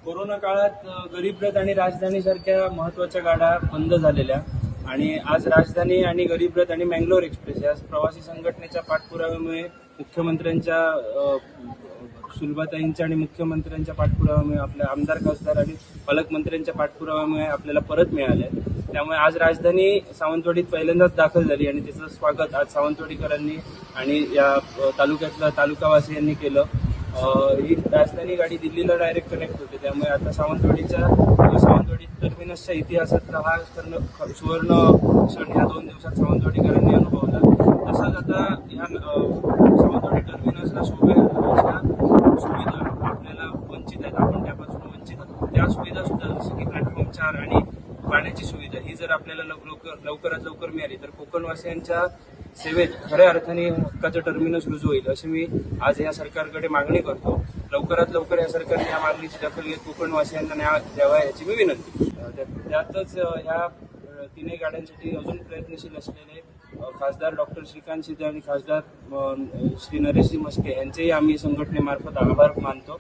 Corona काळात गरीब रथ आणि राजधानी सारख्या महत्त्वाच्या गाड्या बंद झालेल्या आणि आज राजधानी आणि गरीब रथ आणि मँगलोर एक्सप्रेस या प्रवासी संघटनेच्या पाठपुराव्यामुळे मुख्यमंत्र्यांच्या सुलभाताईंच्या आणि मुख्यमंत्र्यांच्या पाठपुराव्यामुळे आपल्या आमदार खासदार आणि पालकमंत्र्यांच्या पाठपुराव्यामुळे आपल्याला परत मिळाले। त्यामुळे आज राजधानी सावंतवाडीत पहिल्यांदाच दाखल झाली आणि त्याचं स्वागत आज सावंतवाडीकरांनी आणि या तालुक्यातल्या तालुकावासियांनी केलं। ही राजधानी गाडी दिल्लीला डायरेक्ट कनेक्ट होते, त्यामुळे आता सावंतवाडी टर्मिनसच्या इतिहासातला हा सुवर्ण क्षण या 2 दिवसात सावंतवाडीकरांनी अनुभवला। तसंच आता या सावंतवाडी टर्मिनसला सुविधा आपल्याला वंचित आहेत, आपण त्यापासून वंचित आहोत। त्या सुविधा सुद्धा जसं की प्लॅटफॉर्म 4 आणि पाण्याची सुविधा ही जर आपल्याला लवकरात लवकर मिळाली तर कोकणवासियांच्या सेवेत खऱ्या अर्थाने हक्काचं टर्मिनस रुजू होईल, अशी मी आज या सरकारकडे मागणी करतो। लवकरात लवकर या सरकारने या मागणीची दखल घेत कोकणवासियांना न्याय द्यावा याची मी विनंती। त्यातच ह्या तिन्ही गाड्यांसाठी अजून प्रयत्नशील असलेले खासदार डॉक्टर श्रीकांत शिंदे आणि खासदार श्री नरेशजी मस्के यांचेही आम्ही संघटनेमार्फत आभार मानतो।